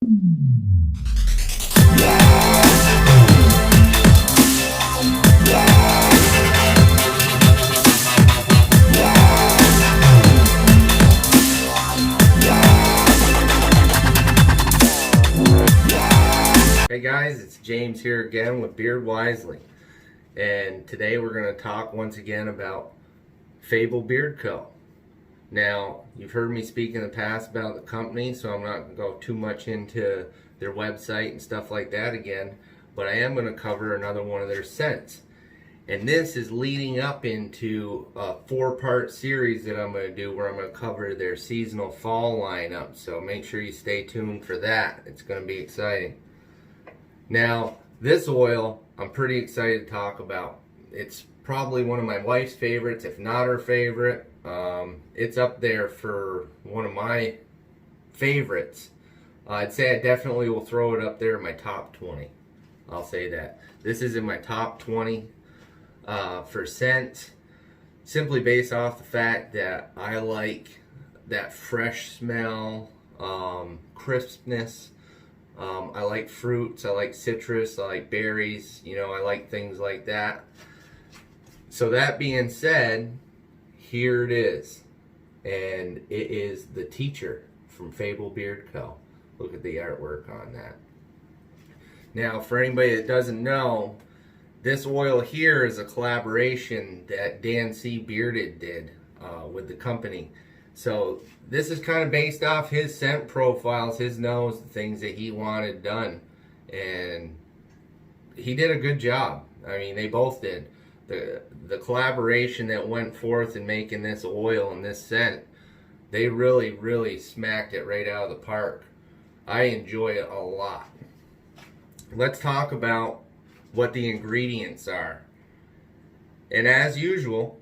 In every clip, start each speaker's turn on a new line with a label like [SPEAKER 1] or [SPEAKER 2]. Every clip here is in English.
[SPEAKER 1] Hey guys, it's James here again with Beard Wisely, and today we're going to talk once again about Fable Beard Co. Now, you've heard me speak in the past about the company, so I'm not going to go too much into their website and stuff like that again, but I am going to cover another one of their scents. And this is leading up into a 4-part series that I'm going to do where I'm going to cover their seasonal fall lineup, so make sure you stay tuned for that. It's going to be exciting. Now, this oil, I'm pretty excited to talk about. It's probably one of my wife's favorites, if not her favorite. It's up there for one of my favorites. I'd say I definitely will throw it up there in my top 20. I'll say that. This is in my top 20 for scents, simply based off the fact that I like that fresh smell, crispness. I like fruits, I like citrus, I like berries, I like things like that. So that being said, here it is. And it is the Teacher from Fable Beard Co. Look at the artwork on that. Now, for anybody that doesn't know, this oil here is a collaboration that Dan C. Bearded did with the company. So this is kind of based off his scent profiles, his nose, the things that he wanted done. And he did a good job. I mean, they both did. The collaboration that went forth in making this oil and this scent, they really, really smacked it right out of the park. I enjoy it a lot. Let's talk about what the ingredients are. And as usual,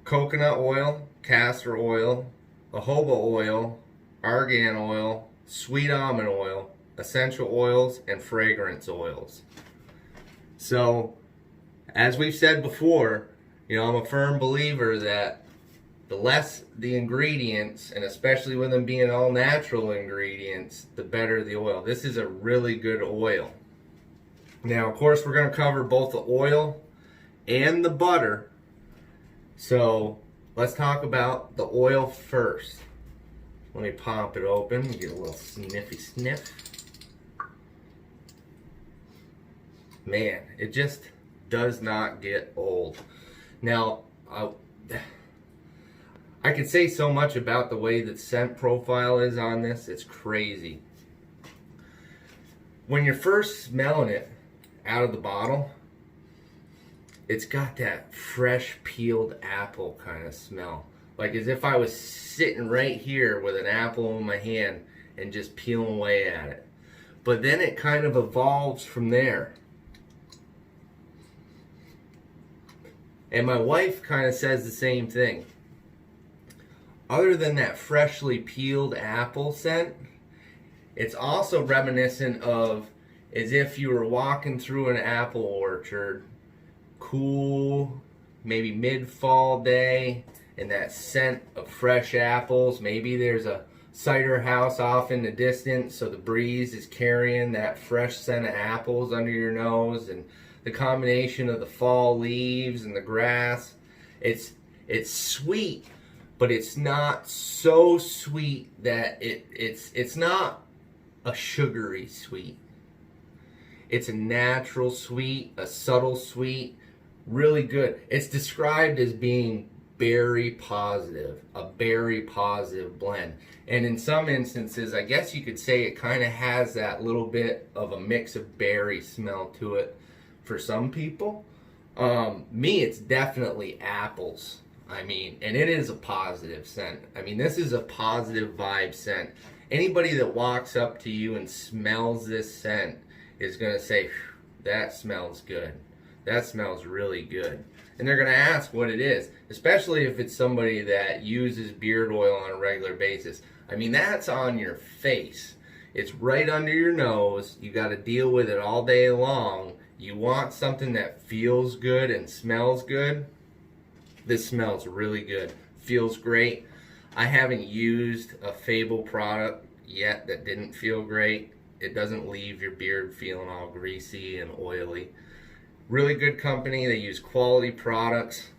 [SPEAKER 1] coconut oil, castor oil, jojoba oil, argan oil, sweet almond oil, essential oils, and fragrance oils. So, as we've said before, I'm a firm believer that the less the ingredients, and especially with them being all natural ingredients, the better the oil. This is a really good oil. Now, of course, we're going to cover both the oil and the butter. So, let's talk about the oil first. Let me pop it open, get a little sniffy sniff. Man, it just does not get old. Now, I could say so much about the way the scent profile is on this. It's crazy. When you're first smelling it out of the bottle, it's got that fresh peeled apple kind of smell. Like as if I was sitting right here with an apple in my hand and just peeling away at it. But then it kind of evolves from there. And my wife kind of says the same thing. Other than that freshly peeled apple scent, it's also reminiscent of as if you were walking through an apple orchard, cool, maybe mid-fall day, and that scent of fresh apples. Maybe there's a cider house off in the distance, so the breeze is carrying that fresh scent of apples under your nose, and the combination of the fall leaves and the grass. It's sweet, but it's not so sweet that it's not a sugary sweet. It's a natural sweet, a subtle sweet, really good. It's described as being berry positive, a berry positive blend. And in some instances, I guess you could say it kind of has that little bit of a mix of berry smell to it for some people. Me, it's definitely apples. I mean, and it is a positive scent. I mean, this is a positive vibe scent. Anybody that walks up to you and smells this scent is going to say, that smells good. That smells really good. And they're going to ask what it is, especially if it's somebody that uses beard oil on a regular basis. I mean, that's on your face. It's right under your nose. You got to deal with it all day long. You want something that feels good and smells good. This smells really good. Feels great. I haven't used a Fable product yet that didn't feel great. It doesn't leave your beard feeling all greasy and oily. Really good company. They use quality products.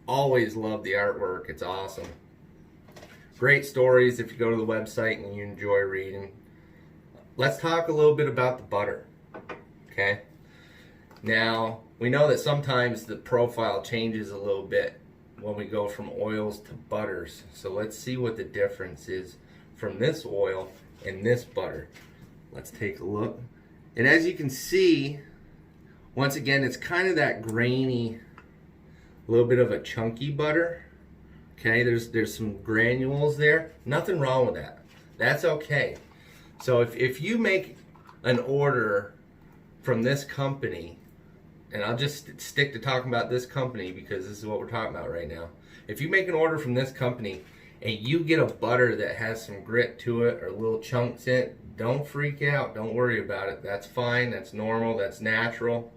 [SPEAKER 1] Always love the artwork. It's awesome. Great stories if you go to the website and you enjoy reading. Let's talk a little bit about the butter. Okay? Now, we know that sometimes the profile changes a little bit when we go from oils to butters. So let's see what the difference is from this oil and this butter. Let's take a look. And as you can see, once again, it's kind of that grainy, a little bit of a chunky butter. Okay, there's some granules there. Nothing wrong with that. That's okay. So if you make an order from this company, and I'll just stick to talking about this company because this is what we're talking about right now. If you make an order from this company and you get a butter that has some grit to it or little chunks in it, don't freak out. Don't worry about it. That's fine. That's normal. That's natural.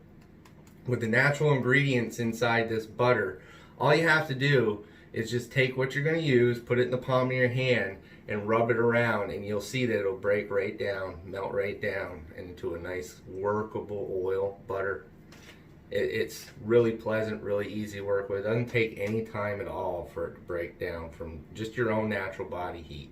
[SPEAKER 1] With the natural ingredients inside this butter, all you have to do is just take what you're going to use, put it in the palm of your hand, and rub it around, and you'll see that it'll break right down, melt right down into a nice workable oil butter. It's really pleasant, really easy to work with. It doesn't take any time at all for it to break down from just your own natural body heat.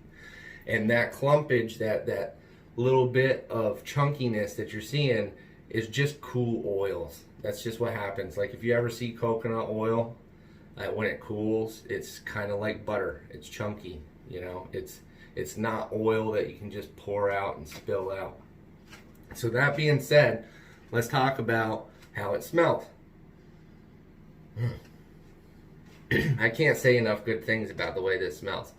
[SPEAKER 1] And that clumpage, that little bit of chunkiness that you're seeing is just cool oils. That's just what happens. Like if you ever see coconut oil, when it cools, it's kind of like butter. It's chunky, you know. It's not oil that you can just pour out and spill out. So that being said, let's talk about how it smells. I can't say enough good things about the way this smells.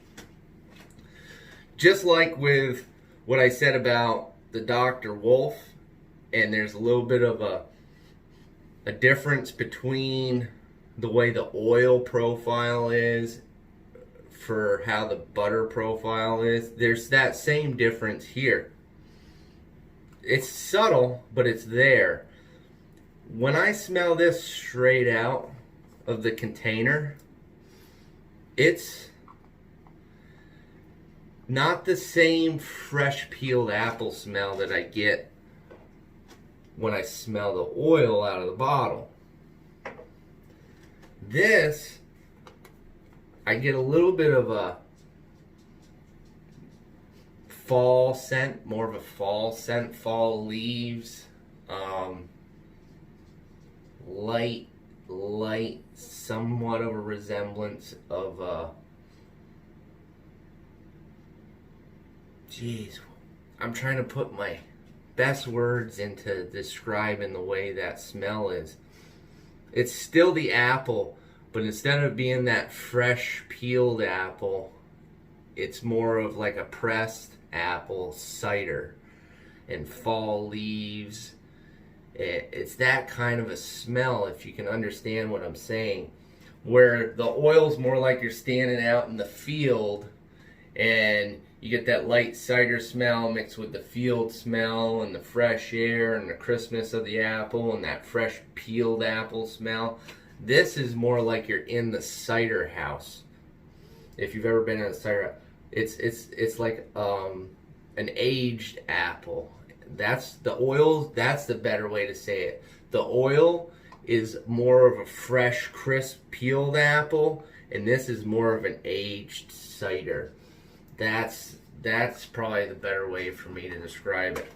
[SPEAKER 1] Just like with what I said about the Dr. Wolf, and there's a little bit of a difference between the way the oil profile is for how the butter profile is. There's that same difference here. It's subtle, but it's there. When I smell this straight out of the container, it's not the same fresh peeled apple smell that I get when I smell the oil out of the bottle. This, I get a little bit of a fall scent, more of a fall scent, fall leaves, light, somewhat of a resemblance of geez, I'm trying to put my best words into describing the way that smell is. It's still the apple, but instead of being that fresh peeled apple, it's more of like a pressed apple cider and fall leaves. It's that kind of a smell, if you can understand what I'm saying, where the oil's more like you're standing out in the field and you get that light cider smell mixed with the field smell and the fresh air and the crispness of the apple and that fresh peeled apple smell. This is more like you're in the cider house. If you've ever been in a cider, it's like an aged apple. That's the oil. That's the better way to say it. The oil is more of a fresh, crisp, peeled apple, and this is more of an aged cider. That's probably the better way for me to describe it.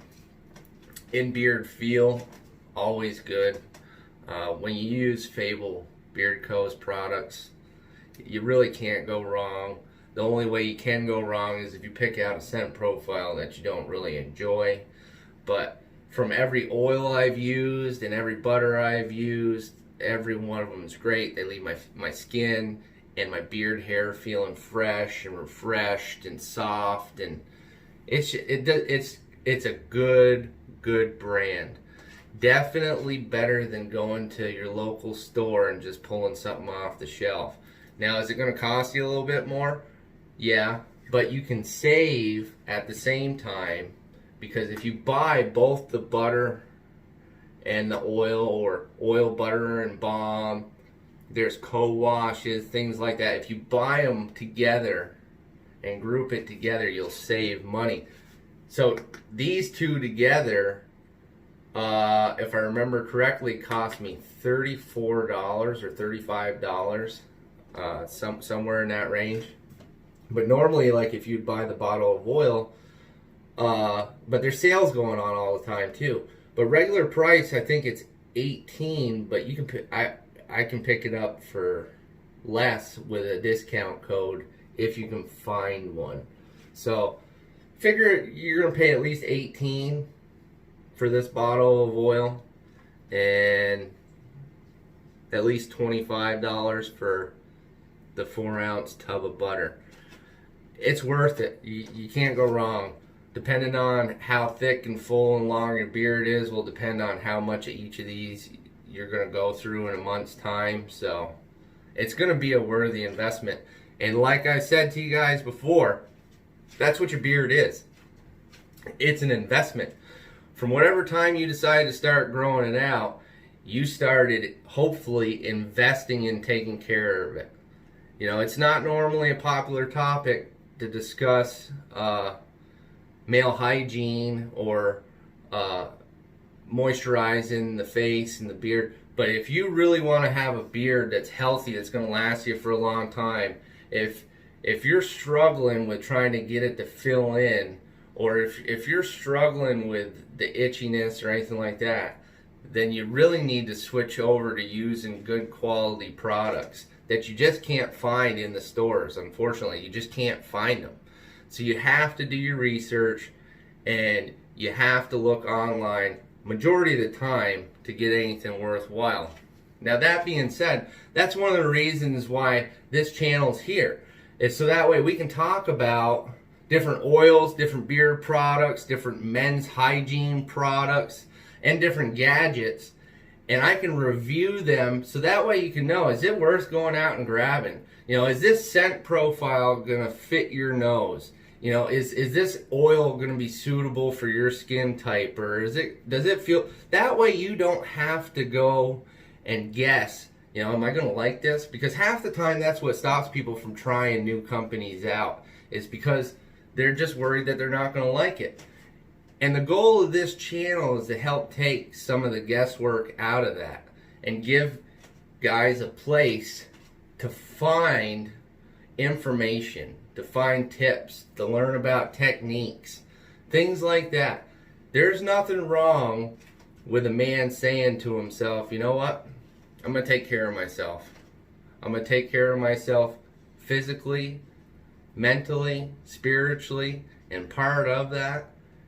[SPEAKER 1] In beard feel, always good. When you use Fable Beard Co's products, you really can't go wrong. The only way you can go wrong is if you pick out a scent profile that you don't really enjoy. But from every oil I've used and every butter I've used, every one of them is great. They leave my skin and my beard hair feeling fresh and refreshed and soft, and it's a good brand. Definitely better than going to your local store and just pulling something off the shelf. Now, is it going to cost you a little bit more? Yeah, but you can save at the same time, because if you buy both the butter and the oil, or oil, butter, and balm, there's co-washes, things like that. If you buy them together and group it together, you'll save money. So these two together, if I remember correctly, cost me $34 or $35, somewhere in that range. But normally, like if you'd buy the bottle of oil, but there's sales going on all the time too. But regular price, I think it's 18, but you can I can pick it up for less with a discount code if you can find one. So figure you're gonna pay at least 18 for this bottle of oil, and at least $25 for the 4-ounce tub of butter. It's worth it. You can't go wrong. Depending on how thick and full and long your beard is will depend on how much of each of these you're going to go through in a month's time. So it's going to be a worthy investment. And like I said to you guys before, that's what your beard is. It's an investment. From whatever time you decide to start growing it out, you started hopefully investing in taking care of it. You know, it's not normally a popular topic to discuss male hygiene or moisturizing the face and the beard. But if you really want to have a beard that's healthy, that's going to last you for a long time, if you're struggling with trying to get it to fill in, or if you're struggling with the itchiness or anything like that, then you really need to switch over to using good quality products that you just can't find in the stores. Unfortunately, you just can't find them. So you have to do your research, and you have to look online majority of the time to get anything worthwhile. Now that being said, that's one of the reasons why this channel's here, is so that way we can talk about different oils, different beard products, different men's hygiene products, and different gadgets, and I can review them so that way you can know, is it worth going out and grabbing? You know, is this scent profile gonna fit your nose? You know, is this oil gonna be suitable for your skin type, or does it feel that way? You don't have to go and guess, you know, am I gonna like this? Because half the time that's what stops people from trying new companies out, is because they're just worried that they're not gonna like it. And the goal of this channel is to help take some of the guesswork out of that and give guys a place to find information, to find tips, to learn about techniques, things like that. There's nothing wrong with a man saying to himself, you know what? I'm going to take care of myself. I'm going to take care of myself physically, mentally, spiritually, and part of that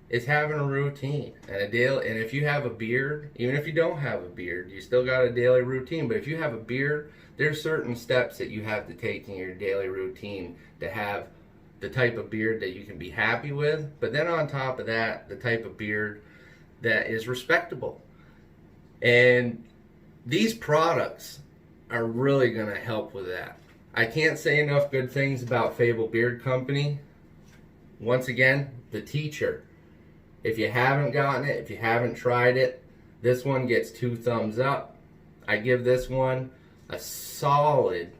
[SPEAKER 1] is having a routine and a daily. And if you have a beard, even if you don't have a beard, you still got a daily routine. But if you have a beard, there's certain steps that you have to take in your daily routine to have the type of beard that you can be happy with. But then on top of that, the type of beard that is respectable. And these products are really going to help with that. I can't say enough good things about Fable Beard Company. Once again, the teacher. If you haven't gotten it, if you haven't tried it, this one gets 2 thumbs up. I give this one a solid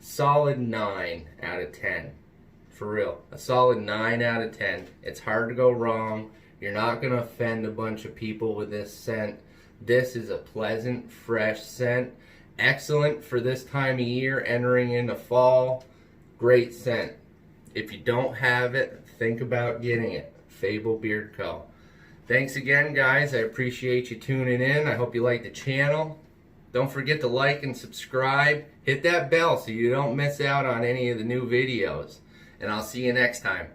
[SPEAKER 1] 9 out of 10. For real, a solid 9 out of 10. It's hard to go wrong. You're not going to offend a bunch of people with this scent. This is a pleasant, fresh scent. Excellent for this time of year, entering into fall. Great scent. If you don't have it, think about getting it. Fable Beard Co. Thanks again, guys. I appreciate you tuning in. I hope you like the channel. Don't forget to like and subscribe. Hit that bell so you don't miss out on any of the new videos. And I'll see you next time.